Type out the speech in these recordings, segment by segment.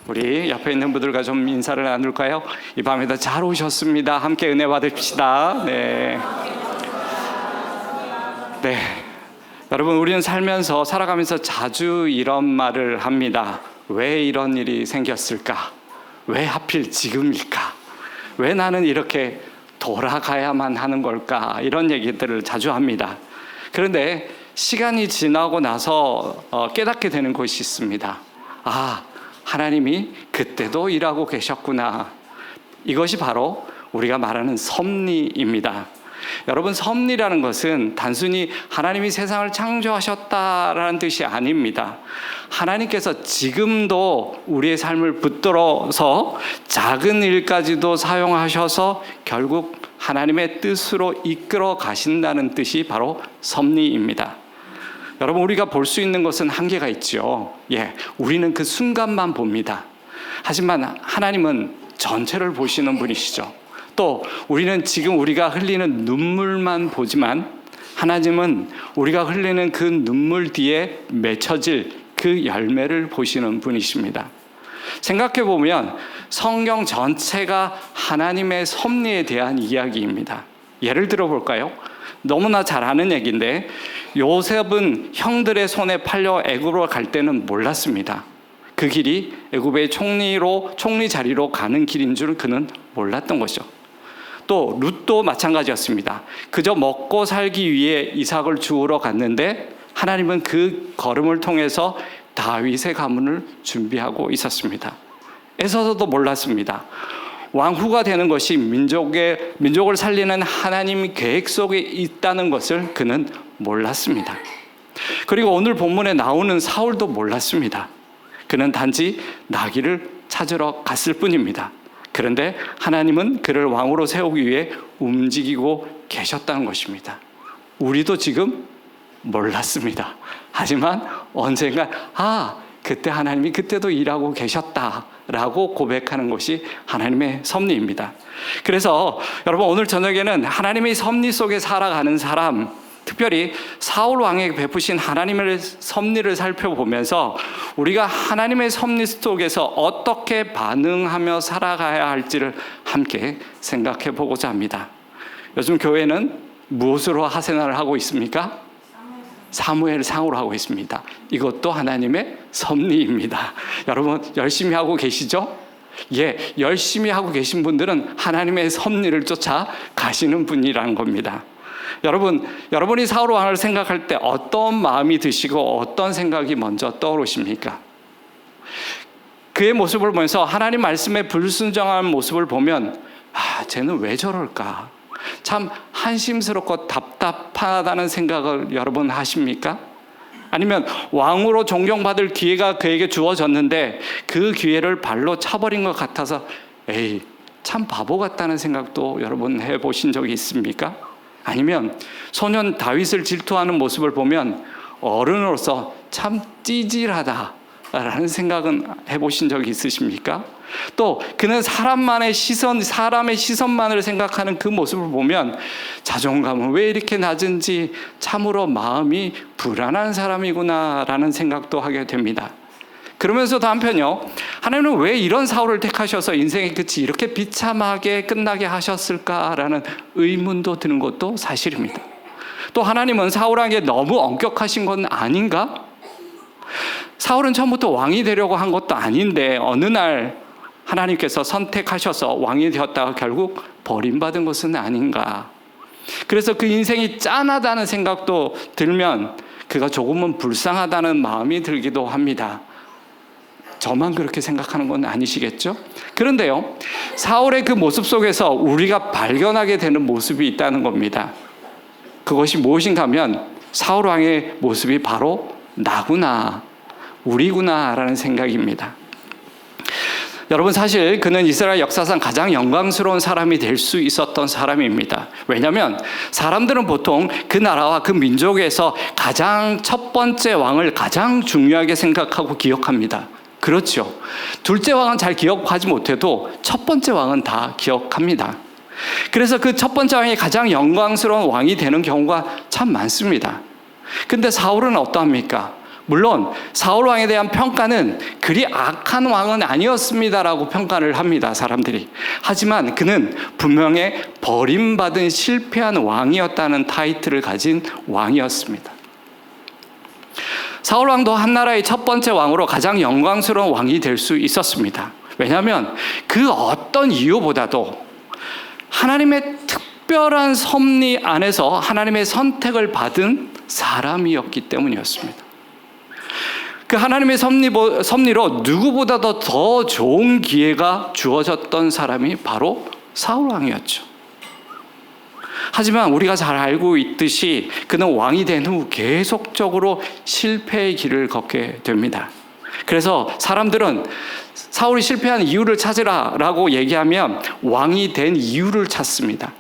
우리 옆에 있는 분들과 좀 인사를 나눌까요? 이 밤에도 잘 오셨습니다. 함께 은혜 받읍시다. 네. 여러분, 우리는 살아가면서 자주 이런 말을 합니다. 왜 이런 일이 생겼을까? 왜 하필 지금일까? 왜 나는 이렇게 돌아가야만 하는 걸까? 이런 얘기들을 자주 합니다. 그런데 시간이 지나고 나서 깨닫게 되는 것이 있습니다. 하나님이 그때도 일하고 계셨구나. 이것이 바로 우리가 말하는 섭리입니다. 여러분, 섭리라는 것은 단순히 하나님이 세상을 창조하셨다라는 뜻이 아닙니다. 하나님께서 지금도 우리의 삶을 붙들어서 작은 일까지도 사용하셔서 결국 하나님의 뜻으로 이끌어 가신다는 뜻이 바로 섭리입니다. 여러분, 우리가 볼 수 있는 것은 한계가 있죠. 우리는 그 순간만 봅니다. 하지만 하나님은 전체를 보시는 분이시죠. 또 우리는 지금 우리가 흘리는 눈물만 보지만 하나님은 우리가 흘리는 그 눈물 뒤에 맺혀질 그 열매를 보시는 분이십니다. 생각해 보면 성경 전체가 하나님의 섭리에 대한 이야기입니다. 예를 들어 볼까요? 너무나 잘 아는 얘기인데, 요셉은 형들의 손에 팔려 애굽으로 갈 때는 몰랐습니다. 그 길이 애굽의 총리 자리로 가는 길인 줄 그는 몰랐던 것이죠. 또 룻도 마찬가지였습니다. 그저 먹고 살기 위해 이삭을 주우러 갔는데 하나님은 그 걸음을 통해서 다윗의 가문을 준비하고 있었습니다. 에서도 몰랐습니다. 왕후가 되는 것이 민족을 살리는 하나님 계획 속에 있다는 것을 그는 몰랐습니다. 그리고 오늘 본문에 나오는 사울도 몰랐습니다. 그는 단지 나귀를 찾으러 갔을 뿐입니다. 그런데 하나님은 그를 왕으로 세우기 위해 움직이고 계셨다는 것입니다. 우리도 지금 몰랐습니다. 하지만 언젠가 그때 하나님이 그때도 일하고 계셨다라고 고백하는 것이 하나님의 섭리입니다. 그래서 여러분, 오늘 저녁에는 하나님의 섭리 속에 살아가는 사람, 특별히 사울 왕에게 베푸신 하나님의 섭리를 살펴보면서 우리가 하나님의 섭리 속에서 어떻게 반응하며 살아가야 할지를 함께 생각해 보고자 합니다. 요즘 교회는 무엇으로 하세나를 하고 있습니까? 사무엘상으로 하고 있습니다. 이것도 하나님의 섭리입니다. 여러분, 열심히 하고 계시죠? 열심히 하고 계신 분들은 하나님의 섭리를 쫓아 가시는 분이라는 겁니다. 여러분이 사울 왕을 생각할 때 어떤 마음이 드시고 어떤 생각이 먼저 떠오르십니까? 그의 모습을 보면서 하나님 말씀에 불순종한 모습을 보면 쟤는 왜 저럴까? 참 한심스럽고 답답하다는 생각을 여러분 하십니까? 아니면 왕으로 존경받을 기회가 그에게 주어졌는데 그 기회를 발로 차버린 것 같아서 참 바보 같다는 생각도 여러분 해보신 적이 있습니까? 아니면 소년 다윗을 질투하는 모습을 보면 어른으로서 참 찌질하다라는 생각은 해보신 적이 있으십니까? 또 그는 사람의 시선만을 생각하는 그 모습을 보면 자존감은 왜 이렇게 낮은지 참으로 마음이 불안한 사람이구나라는 생각도 하게 됩니다. 그러면서도 한편요, 하나님은 왜 이런 사울을 택하셔서 인생의 끝이 이렇게 비참하게 끝나게 하셨을까라는 의문도 드는 것도 사실입니다. 또 하나님은 사울에게 너무 엄격하신 건 아닌가? 사울은 처음부터 왕이 되려고 한 것도 아닌데 어느 날 하나님께서 선택하셔서 왕이 되었다가 결국 버림받은 것은 아닌가? 그래서 그 인생이 짠하다는 생각도 들면 그가 조금은 불쌍하다는 마음이 들기도 합니다. 저만 그렇게 생각하는 건 아니시겠죠? 그런데요, 사울의 그 모습 속에서 우리가 발견하게 되는 모습이 있다는 겁니다. 그것이 무엇인가 하면 사울 왕의 모습이 바로 나구나, 우리구나라는 생각입니다. 여러분, 사실 그는 이스라엘 역사상 가장 영광스러운 사람이 될 수 있었던 사람입니다. 왜냐하면 사람들은 보통 그 나라와 그 민족에서 가장 첫 번째 왕을 가장 중요하게 생각하고 기억합니다. 그렇죠. 둘째 왕은 잘 기억하지 못해도 첫 번째 왕은 다 기억합니다. 그래서 그 첫 번째 왕이 가장 영광스러운 왕이 되는 경우가 참 많습니다. 근데 사울은 어떠합니까? 물론 사울 왕에 대한 평가는 그리 악한 왕은 아니었습니다라고 평가를 합니다, 사람들이. 하지만 그는 분명히 버림받은 실패한 왕이었다는 타이틀을 가진 왕이었습니다. 사울 왕도 한 나라의 첫 번째 왕으로 가장 영광스러운 왕이 될 수 있었습니다. 왜냐하면 그 어떤 이유보다도 하나님의 특별한 섭리 안에서 하나님의 선택을 받은 사람이었기 때문이었습니다. 그 하나님의 섭리로 누구보다도 더 좋은 기회가 주어졌던 사람이 바로 사울 왕이었죠. 하지만 우리가 잘 알고 있듯이 그는 왕이 된 후 계속적으로 실패의 길을 걷게 됩니다. 그래서 사람들은 사울이 실패한 이유를 찾으라라고 얘기하면 왕이 된 이유를 찾습니다.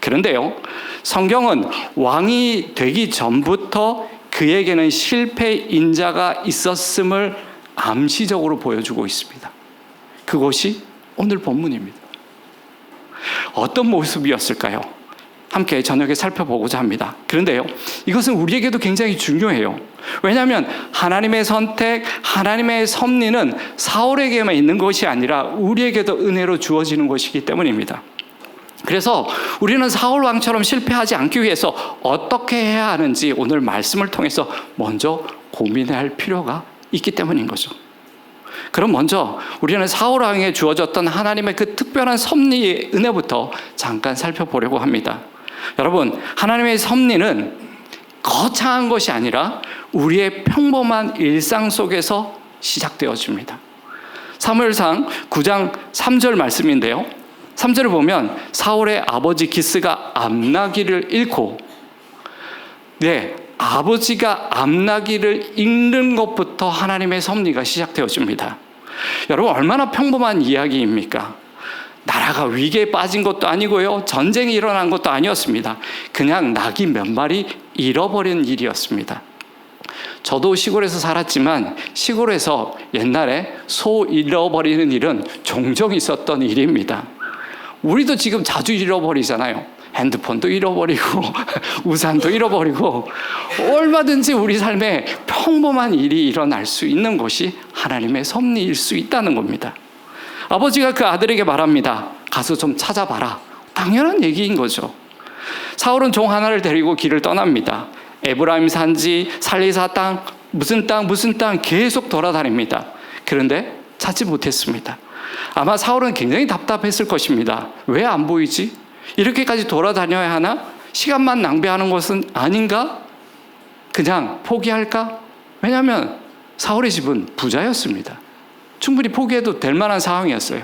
그런데요, 성경은 왕이 되기 전부터 그에게는 실패의 인자가 있었음을 암시적으로 보여주고 있습니다. 그것이 오늘 본문입니다. 어떤 모습이었을까요? 함께 저녁에 살펴보고자 합니다. 그런데요, 이것은 우리에게도 굉장히 중요해요. 왜냐하면 하나님의 선택, 하나님의 섭리는 사울에게만 있는 것이 아니라 우리에게도 은혜로 주어지는 것이기 때문입니다. 그래서 우리는 사울 왕처럼 실패하지 않기 위해서 어떻게 해야 하는지 오늘 말씀을 통해서 먼저 고민할 필요가 있기 때문인 거죠. 그럼 먼저 우리는 사울 왕에게 주어졌던 하나님의 그 특별한 섭리의 은혜부터 잠깐 살펴보려고 합니다. 여러분, 하나님의 섭리는 거창한 것이 아니라 우리의 평범한 일상 속에서 시작되어집니다. 사무엘상 9장 3절 말씀인데요, 3절을 보면 사울의 아버지 기스가 암나기를 잃고, 아버지가 암나기를 잃는 것부터 하나님의 섭리가 시작되어집니다. 여러분, 얼마나 평범한 이야기입니까? 나라가 위기에 빠진 것도 아니고요, 전쟁이 일어난 것도 아니었습니다. 그냥 낙이 몇 마리 잃어버린 일이었습니다. 저도 시골에서 살았지만 시골에서 옛날에 소 잃어버리는 일은 종종 있었던 일입니다. 우리도 지금 자주 잃어버리잖아요. 핸드폰도 잃어버리고 우산도 잃어버리고, 얼마든지 우리 삶에 평범한 일이 일어날 수 있는 것이 하나님의 섭리일 수 있다는 겁니다. 아버지가 그 아들에게 말합니다. 가서 좀 찾아봐라. 당연한 얘기인 거죠. 사울은 종 하나를 데리고 길을 떠납니다. 에브라임 산지, 살리사 땅, 무슨 땅 계속 돌아다닙니다. 그런데 찾지 못했습니다. 아마 사울은 굉장히 답답했을 것입니다. 왜 안 보이지? 이렇게까지 돌아다녀야 하나? 시간만 낭비하는 것은 아닌가? 그냥 포기할까? 왜냐하면 사울의 집은 부자였습니다. 충분히 포기해도 될 만한 상황이었어요.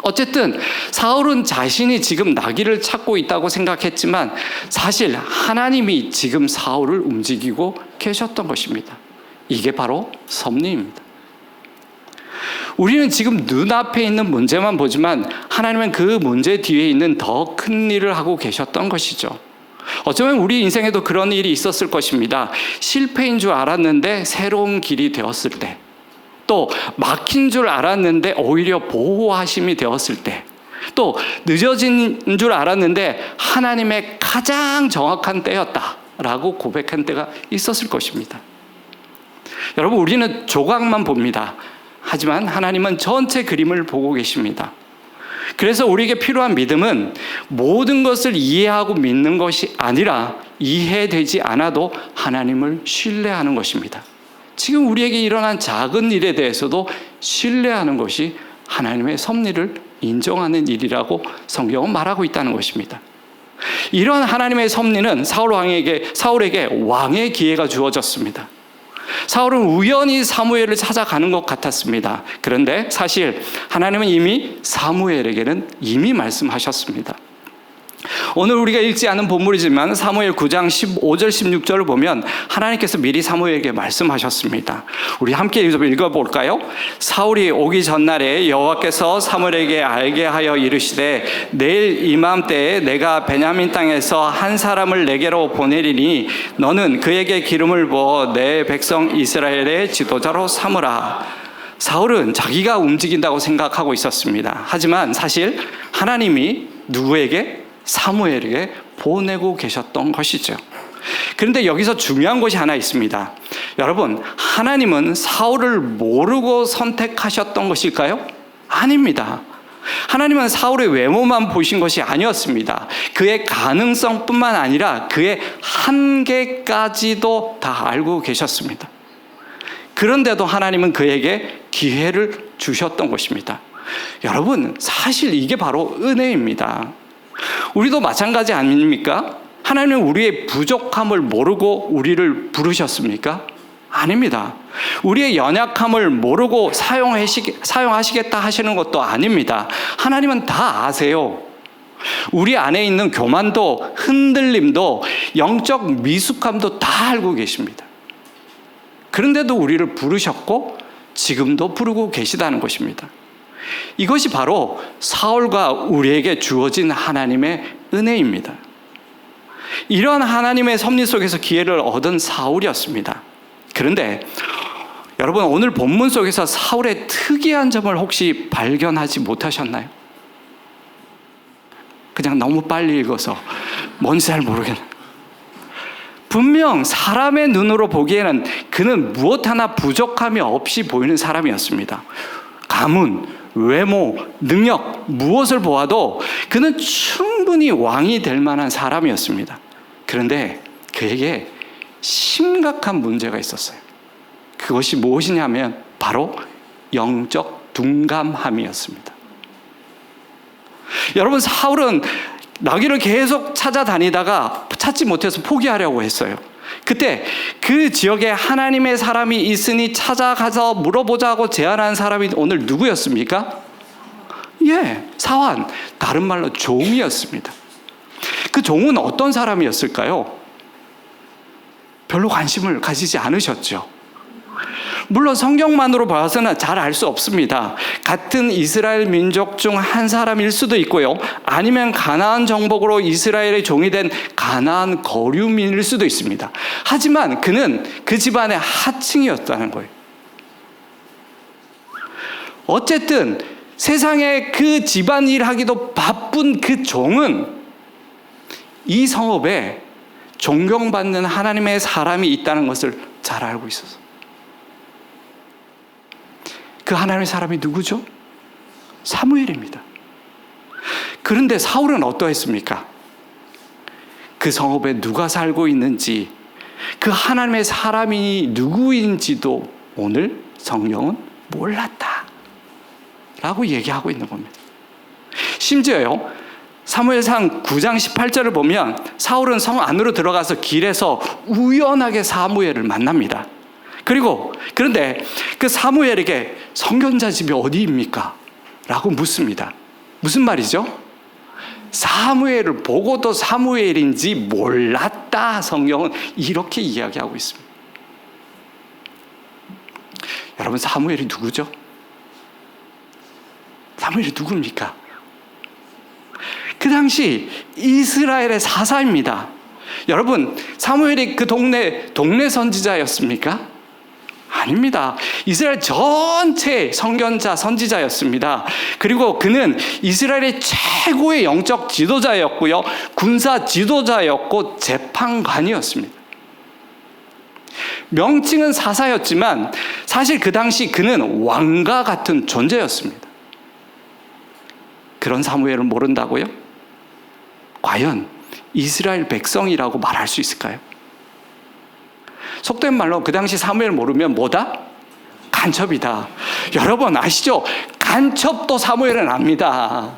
어쨌든 사울은 자신이 지금 나귀를 찾고 있다고 생각했지만 사실 하나님이 지금 사울을 움직이고 계셨던 것입니다. 이게 바로 섭리입니다. 우리는 지금 눈앞에 있는 문제만 보지만 하나님은 그 문제 뒤에 있는 더 큰 일을 하고 계셨던 것이죠. 어쩌면 우리 인생에도 그런 일이 있었을 것입니다. 실패인 줄 알았는데 새로운 길이 되었을 때, 또 막힌 줄 알았는데 오히려 보호하심이 되었을 때, 또 늦어진 줄 알았는데 하나님의 가장 정확한 때였다라고 고백한 때가 있었을 것입니다. 여러분, 우리는 조각만 봅니다. 하지만 하나님은 전체 그림을 보고 계십니다. 그래서 우리에게 필요한 믿음은 모든 것을 이해하고 믿는 것이 아니라 이해되지 않아도 하나님을 신뢰하는 것입니다. 지금 우리에게 일어난 작은 일에 대해서도 신뢰하는 것이 하나님의 섭리를 인정하는 일이라고 성경은 말하고 있다는 것입니다. 이런 하나님의 섭리는 사울에게 왕의 기회가 주어졌습니다. 사울은 우연히 사무엘을 찾아가는 것 같았습니다. 그런데 사실 하나님은 이미 사무엘에게는 이미 말씀하셨습니다. 오늘 우리가 읽지 않은 본문이지만 사무엘 9장 15절 16절을 보면 하나님께서 미리 사무엘에게 말씀하셨습니다. 우리 함께 읽어볼까요? 사울이 오기 전날에 여호와께서 사무엘에게 알게 하여 이르시되 내일 이맘때에 내가 베냐민 땅에서 한 사람을 내게로 보내리니 너는 그에게 기름을 부어 내 백성 이스라엘의 지도자로 삼으라. 사울은 자기가 움직인다고 생각하고 있었습니다. 하지만 사실 하나님이 누구에게? 사무엘에게 보내고 계셨던 것이죠. 그런데 여기서 중요한 것이 하나 있습니다. 여러분, 하나님은 사울을 모르고 선택하셨던 것일까요? 아닙니다. 하나님은 사울의 외모만 보신 것이 아니었습니다. 그의 가능성뿐만 아니라 그의 한계까지도 다 알고 계셨습니다. 그런데도 하나님은 그에게 기회를 주셨던 것입니다. 여러분, 사실 이게 바로 은혜입니다. 우리도 마찬가지 아닙니까? 하나님은 우리의 부족함을 모르고 우리를 부르셨습니까? 아닙니다. 우리의 연약함을 모르고 사용하시겠다 하시는 것도 아닙니다. 하나님은 다 아세요. 우리 안에 있는 교만도 흔들림도 영적 미숙함도 다 알고 계십니다. 그런데도 우리를 부르셨고 지금도 부르고 계시다는 것입니다. 이것이 바로 사울과 우리에게 주어진 하나님의 은혜입니다. 이런 하나님의 섭리 속에서 기회를 얻은 사울이었습니다. 그런데 여러분, 오늘 본문 속에서 사울의 특이한 점을 혹시 발견하지 못하셨나요? 그냥 너무 빨리 읽어서 뭔지 잘 모르겠네요. 분명 사람의 눈으로 보기에는 그는 무엇 하나 부족함이 없이 보이는 사람이었습니다. 가문, 외모, 능력, 무엇을 보아도 그는 충분히 왕이 될 만한 사람이었습니다. 그런데 그에게 심각한 문제가 있었어요. 그것이 무엇이냐면 바로 영적 둔감함이었습니다. 여러분, 사울은 나귀를 계속 찾아다니다가 찾지 못해서 포기하려고 했어요. 그때 그 지역에 하나님의 사람이 있으니 찾아가서 물어보자고 제안한 사람이 오늘 누구였습니까? 사환, 다른 말로 종이었습니다. 그 종은 어떤 사람이었을까요? 별로 관심을 가지지 않으셨죠. 물론 성경만으로 봐서는 잘 알 수 없습니다. 같은 이스라엘 민족 중 한 사람일 수도 있고요, 아니면 가나안 정복으로 이스라엘의 종이 된 가나안 거류민일 수도 있습니다. 하지만 그는 그 집안의 하층이었다는 거예요. 어쨌든 세상에 그 집안 일하기도 바쁜 그 종은 이 성읍에 존경받는 하나님의 사람이 있다는 것을 잘 알고 있었어요. 그 하나님의 사람이 누구죠? 사무엘입니다. 그런데 사울은 어떠했습니까? 그 성읍에 누가 살고 있는지, 그 하나님의 사람이 누구인지도 오늘 성경은 몰랐다 라고 얘기하고 있는 겁니다. 심지어요, 사무엘상 9장 18절을 보면 사울은 성 안으로 들어가서 길에서 우연하게 사무엘을 만납니다. 그런데 그 사무엘에게 선견자 집이 어디입니까? 라고 묻습니다. 무슨 말이죠? 사무엘을 보고도 사무엘인지 몰랐다. 성경은 이렇게 이야기하고 있습니다. 여러분, 사무엘이 누구죠? 사무엘이 누굽니까? 그 당시 이스라엘의 사사입니다. 여러분, 사무엘이 그 동네 선지자였습니까? 아닙니다. 이스라엘 전체 선견자, 선지자였습니다. 그리고 그는 이스라엘의 최고의 영적 지도자였고요, 군사 지도자였고 재판관이었습니다. 명칭은 사사였지만 사실 그 당시 그는 왕과 같은 존재였습니다. 그런 사무엘을 모른다고요? 과연 이스라엘 백성이라고 말할 수 있을까요? 속된 말로 그 당시 사무엘 모르면 뭐다? 간첩이다. 여러분 아시죠? 간첩도 사무엘은 압니다.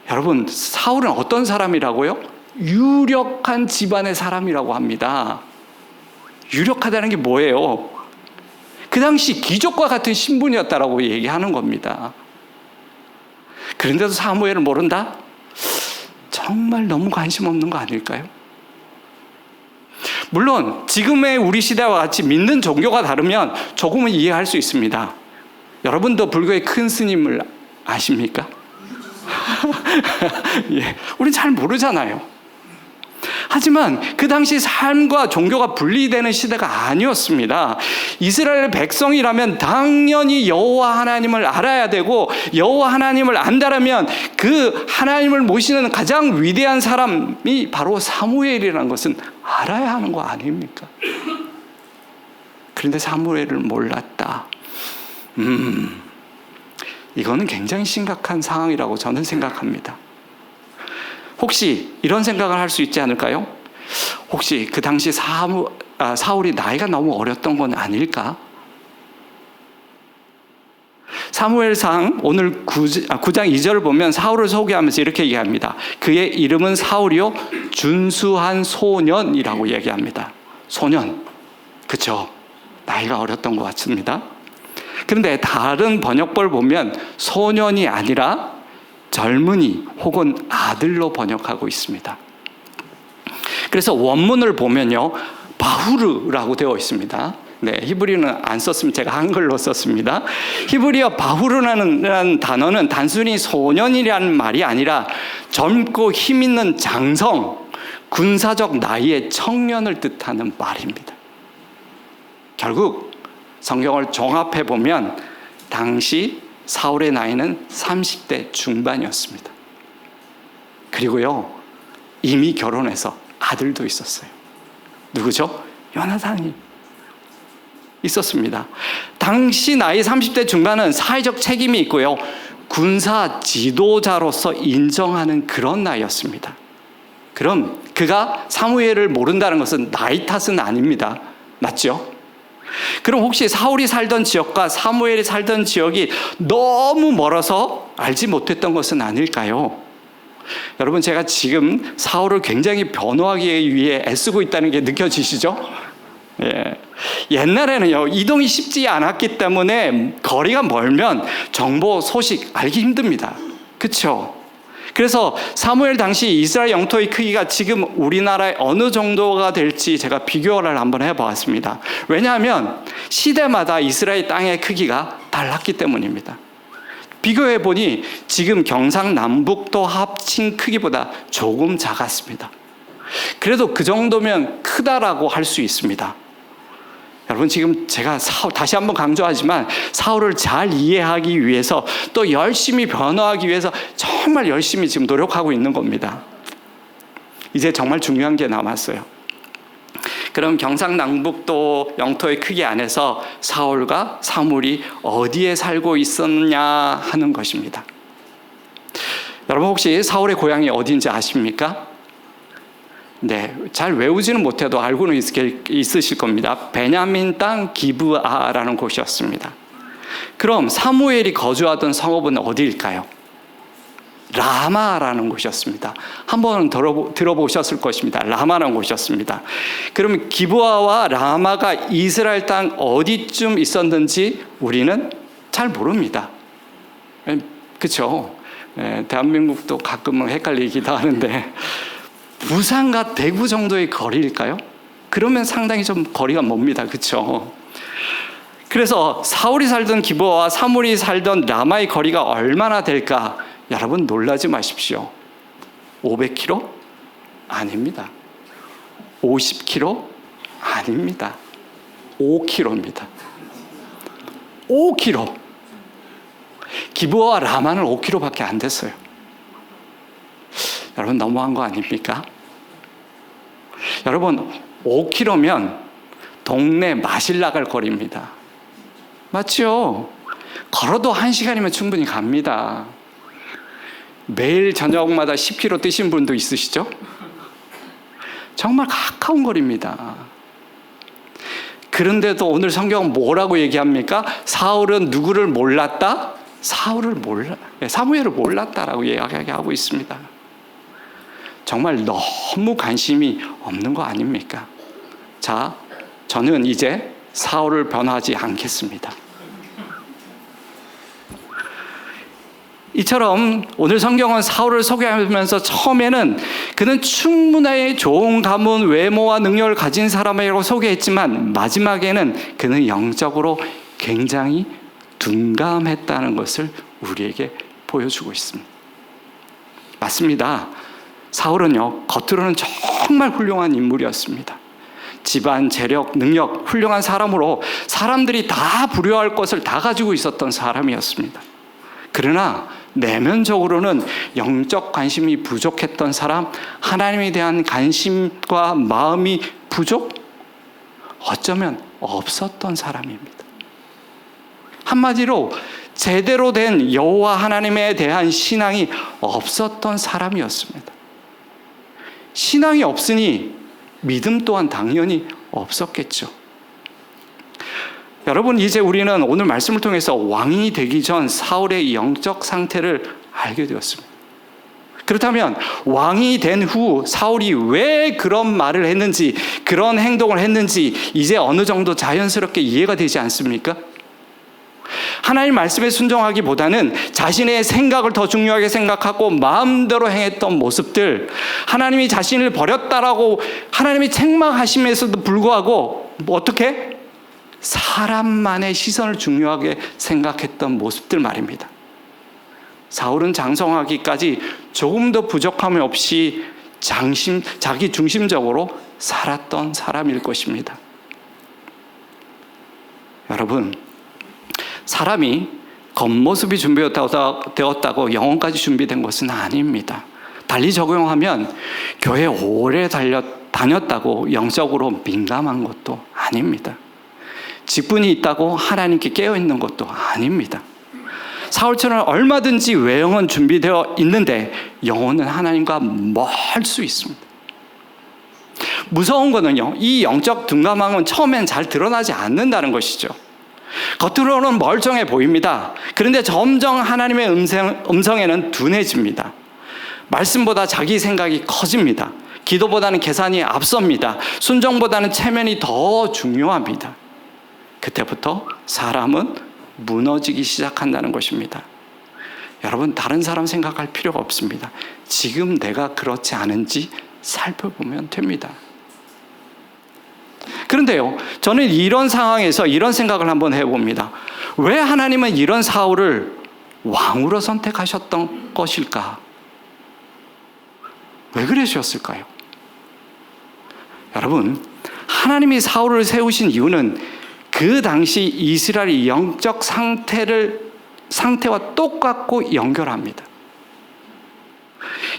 여러분, 사울은 어떤 사람이라고요? 유력한 집안의 사람이라고 합니다. 유력하다는 게 뭐예요? 그 당시 귀족과 같은 신분이었다라고 얘기하는 겁니다. 그런데도 사무엘을 모른다? 정말 너무 관심 없는 거 아닐까요? 물론 지금의 우리 시대와 같이 믿는 종교가 다르면 조금은 이해할 수 있습니다. 여러분도 불교의 큰 스님을 아십니까? 예, 우린 잘 모르잖아요. 하지만 그 당시 삶과 종교가 분리되는 시대가 아니었습니다. 이스라엘 백성이라면 당연히 여호와 하나님을 알아야 되고, 여호와 하나님을 안다라면 그 하나님을 모시는 가장 위대한 사람이 바로 사무엘이라는 것은 알아야 하는 거 아닙니까? 그런데 사무엘을 몰랐다. 이거는 굉장히 심각한 상황이라고 저는 생각합니다. 혹시 이런 생각을 할 수 있지 않을까요? 혹시 그 당시 사울이 나이가 너무 어렸던 건 아닐까? 사무엘상 오늘 9장 2절을 보면 사울을 소개하면서 이렇게 얘기합니다. 그의 이름은 사울이요 준수한 소년이라고 얘기합니다. 소년, 그렇죠? 나이가 어렸던 것 같습니다. 그런데 다른 번역본을 보면 소년이 아니라 젊은이 혹은 아들로 번역하고 있습니다. 그래서 원문을 보면요, 바후르라고 되어 있습니다. 네, 히브리어는 안 썼으면 제가 한글로 썼습니다. 히브리어 바후르라는 단어는 단순히 소년이라는 말이 아니라 젊고 힘 있는 장성, 군사적 나이의 청년을 뜻하는 말입니다. 결국 성경을 종합해 보면 당시 사울의 나이는 30대 중반이었습니다. 그리고요, 이미 결혼해서 아들도 있었어요. 누구죠? 요나단이 있었습니다. 당시 나이 30대 중반은 사회적 책임이 있고요, 군사 지도자로서 인정하는 그런 나이였습니다. 그럼 그가 사무엘을 모른다는 것은 나이 탓은 아닙니다. 맞죠? 그럼 혹시 사울이 살던 지역과 사무엘이 살던 지역이 너무 멀어서 알지 못했던 것은 아닐까요? 여러분, 제가 지금 사울을 굉장히 변호하기 위해 애쓰고 있다는 게 느껴지시죠? 예. 옛날에는요, 이동이 쉽지 않았기 때문에 거리가 멀면 정보 소식 알기 힘듭니다. 그렇죠? 그래서 사무엘 당시 이스라엘 영토의 크기가 지금 우리나라의 어느 정도가 될지 제가 비교를 한번 해보았습니다. 왜냐하면 시대마다 이스라엘 땅의 크기가 달랐기 때문입니다. 비교해보니 지금 경상남북도 합친 크기보다 조금 작았습니다. 그래도 그 정도면 크다라고 할 수 있습니다. 여러분, 지금 제가 다시 한번 강조하지만 사울을 잘 이해하기 위해서 또 열심히 변호하기 위해서 정말 열심히 지금 노력하고 있는 겁니다. 이제 정말 중요한 게 남았어요. 그럼 경상남북도 영토의 크기 안에서 사울과 사물이 어디에 살고 있었냐 하는 것입니다. 여러분, 혹시 사울의 고향이 어딘지 아십니까? 네, 잘 외우지는 못해도 알고는 있으실 겁니다. 베냐민 땅 기브아라는 곳이었습니다. 그럼 사무엘이 거주하던 성읍은 어디일까요? 라마라는 곳이었습니다. 한번 들어보셨을 것입니다. 라마라는 곳이었습니다. 그럼 기브아와 라마가 이스라엘 땅 어디쯤 있었는지 우리는 잘 모릅니다. 그렇죠? 대한민국도 가끔은 헷갈리기도 하는데, 부산과 대구 정도의 거리일까요? 그러면 상당히 좀 거리가 멉니다. 그렇죠? 그래서 사울이 살던 기브아와 사물이 살던 라마의 거리가 얼마나 될까? 여러분, 놀라지 마십시오. 500km? 아닙니다. 50km? 아닙니다. 5km입니다. 5km. 기브아와 라마는 5km밖에 안 됐어요. 여러분, 너무한 거 아닙니까? 여러분, 5km면 동네 마실 나갈 거리입니다. 맞죠? 걸어도 1시간이면 충분히 갑니다. 매일 저녁마다 10km 뛰신 분도 있으시죠? 정말 가까운 거리입니다. 그런데도 오늘 성경은 뭐라고 얘기합니까? 사울은 누구를 몰랐다? 사무엘을 몰랐다라고 이야기하고 있습니다. 정말 너무 관심이 없는 거 아닙니까? 자, 저는 이제 사울을 변호하지 않겠습니다. 이처럼 오늘 성경은 사울을 소개하면서 처음에는 그는 충분히 좋은 가문, 외모와 능력을 가진 사람이라고 소개했지만 마지막에는 그는 영적으로 굉장히 둔감했다는 것을 우리에게 보여주고 있습니다. 맞습니다. 사울은요, 겉으로는 정말 훌륭한 인물이었습니다. 집안, 재력, 능력, 훌륭한 사람으로 사람들이 다 부려할 것을 다 가지고 있었던 사람이었습니다. 그러나 내면적으로는 영적 관심이 부족했던 사람, 하나님에 대한 관심과 마음이 부족? 어쩌면 없었던 사람입니다. 한마디로 제대로 된 여호와 하나님에 대한 신앙이 없었던 사람이었습니다. 신앙이 없으니 믿음 또한 당연히 없었겠죠. 여러분, 이제 우리는 오늘 말씀을 통해서 왕이 되기 전 사울의 영적 상태를 알게 되었습니다. 그렇다면 왕이 된 후 사울이 왜 그런 말을 했는지, 그런 행동을 했는지 이제 어느 정도 자연스럽게 이해가 되지 않습니까? 하나님 말씀에 순종하기보다는 자신의 생각을 더 중요하게 생각하고 마음대로 행했던 모습들, 하나님이 자신을 버렸다라고 하나님이 책망하심에서도 불구하고 어떻게? 사람만의 시선을 중요하게 생각했던 모습들 말입니다. 사울은 장성하기까지 조금도 부족함이 없이 자기 중심적으로 살았던 사람일 것입니다. 여러분, 사람이 겉모습이 준비되었다고 영혼까지 준비된 것은 아닙니다. 달리 적용하면 교회 오래 다녔다고 영적으로 민감한 것도 아닙니다. 직분이 있다고 하나님께 깨어있는 것도 아닙니다. 사울처럼 얼마든지 외형은 준비되어 있는데 영혼은 하나님과 멀 수 있습니다. 무서운 거는요, 이 영적 둔감함은 처음엔 잘 드러나지 않는다는 것이죠. 겉으로는 멀쩡해 보입니다. 그런데 점점 하나님의 음성에는 둔해집니다. 말씀보다 자기 생각이 커집니다. 기도보다는 계산이 앞섭니다. 순종보다는 체면이 더 중요합니다. 그때부터 사람은 무너지기 시작한다는 것입니다. 여러분, 다른 사람 생각할 필요가 없습니다. 지금 내가 그렇지 않은지 살펴보면 됩니다. 그런데요, 저는 이런 상황에서 이런 생각을 한번 해봅니다. 왜 하나님은 이런 사울을 왕으로 선택하셨던 것일까? 왜 그러셨을까요? 여러분, 하나님이 사울을 세우신 이유는 그 당시 이스라엘의 영적 상태와 똑같고 연결합니다.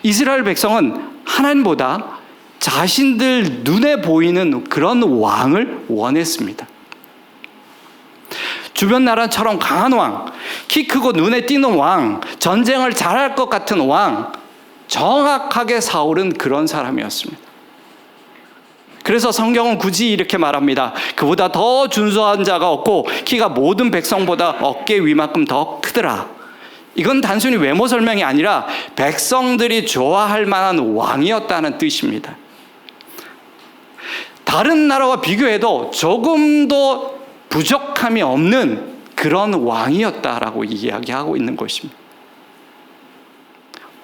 이스라엘 백성은 하나님보다 자신들 눈에 보이는 그런 왕을 원했습니다. 주변 나라처럼 강한 왕, 키 크고 눈에 띄는 왕, 전쟁을 잘할 것 같은 왕, 정확하게 사울은 그런 사람이었습니다. 그래서 성경은 굳이 이렇게 말합니다. 그보다 더 준수한 자가 없고 키가 모든 백성보다 어깨 위만큼 더 크더라. 이건 단순히 외모 설명이 아니라 백성들이 좋아할 만한 왕이었다는 뜻입니다. 다른 나라와 비교해도 조금도 부족함이 없는 그런 왕이었다라고 이야기하고 있는 것입니다.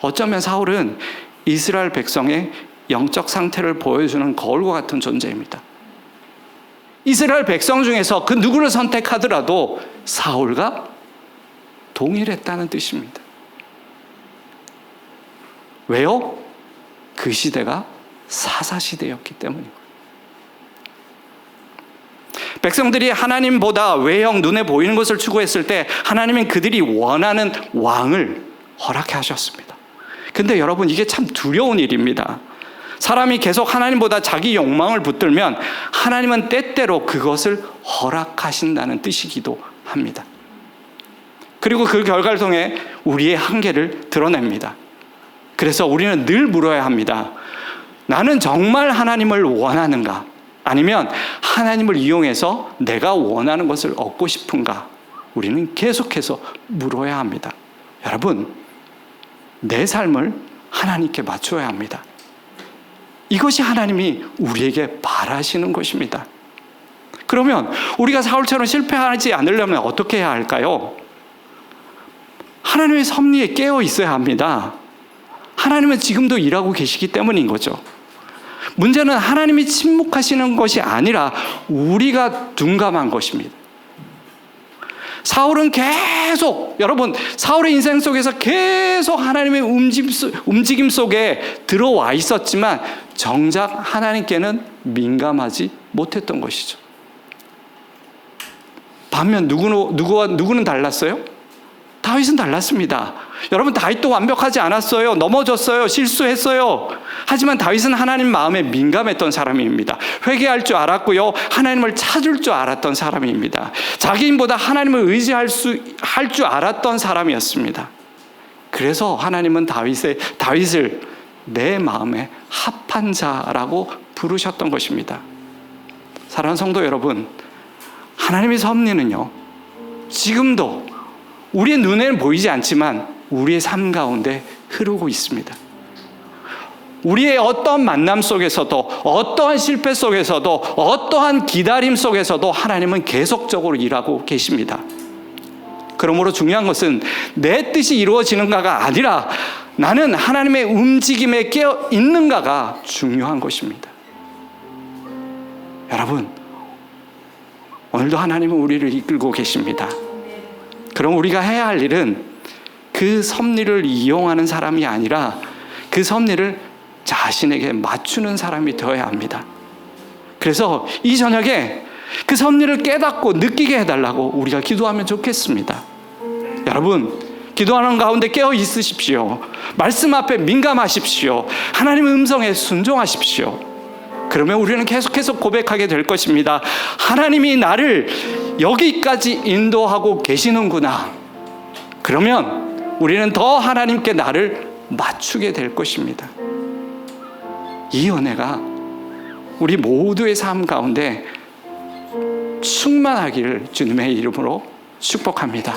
어쩌면 사울은 이스라엘 백성의 영적 상태를 보여주는 거울과 같은 존재입니다. 이스라엘 백성 중에서 그 누구를 선택하더라도 사울과 동일했다는 뜻입니다. 왜요? 그 시대가 사사시대였기 때문입니다. 백성들이 하나님보다 외형, 눈에 보이는 것을 추구했을 때 하나님은 그들이 원하는 왕을 허락해 하셨습니다. 근데 여러분, 이게 참 두려운 일입니다. 사람이 계속 하나님보다 자기 욕망을 붙들면 하나님은 때때로 그것을 허락하신다는 뜻이기도 합니다. 그리고 그 결과를 통해 우리의 한계를 드러냅니다. 그래서 우리는 늘 물어야 합니다. 나는 정말 하나님을 원하는가? 아니면 하나님을 이용해서 내가 원하는 것을 얻고 싶은가? 우리는 계속해서 물어야 합니다. 여러분, 내 삶을 하나님께 맞춰야 합니다. 이것이 하나님이 우리에게 바라시는 것입니다. 그러면 우리가 사울처럼 실패하지 않으려면 어떻게 해야 할까요? 하나님의 섭리에 깨어 있어야 합니다. 하나님은 지금도 일하고 계시기 때문인 거죠. 문제는 하나님이 침묵하시는 것이 아니라 우리가 둔감한 것입니다. 사울은 계속, 여러분, 사울의 인생 속에서 계속 하나님의 움직임 속에 들어와 있었지만 정작 하나님께는 민감하지 못했던 것이죠. 반면 누구는 달랐어요? 다윗은 달랐습니다. 여러분, 다윗도 완벽하지 않았어요. 넘어졌어요. 실수했어요. 하지만 다윗은 하나님 마음에 민감했던 사람입니다. 회개할 줄 알았고요. 하나님을 찾을 줄 알았던 사람입니다. 자기 힘보다 하나님을 의지할 줄 알았던 사람이었습니다. 그래서 하나님은 다윗을 내 마음에 합한 자라고 부르셨던 것입니다. 사랑하는 성도 여러분, 하나님의 섭리는요, 지금도 우리의 눈에는 보이지 않지만 우리의 삶 가운데 흐르고 있습니다. 우리의 어떠한 만남 속에서도, 어떠한 실패 속에서도, 어떠한 기다림 속에서도 하나님은 계속적으로 일하고 계십니다. 그러므로 중요한 것은 내 뜻이 이루어지는가가 아니라 나는 하나님의 움직임에 깨어 있는가가 중요한 것입니다. 여러분, 오늘도 하나님은 우리를 이끌고 계십니다. 그럼 우리가 해야 할 일은 그 섭리를 이용하는 사람이 아니라 그 섭리를 자신에게 맞추는 사람이 되어야 합니다. 그래서 이 저녁에 그 섭리를 깨닫고 느끼게 해달라고 우리가 기도하면 좋겠습니다. 여러분, 기도하는 가운데 깨어 있으십시오. 말씀 앞에 민감하십시오. 하나님의 음성에 순종하십시오. 그러면 우리는 계속해서 고백하게 될 것입니다. 하나님이 나를 여기까지 인도하고 계시는구나. 그러면 우리는 더 하나님께 나를 맞추게 될 것입니다. 이 은혜가 우리 모두의 삶 가운데 충만하기를 주님의 이름으로 축복합니다.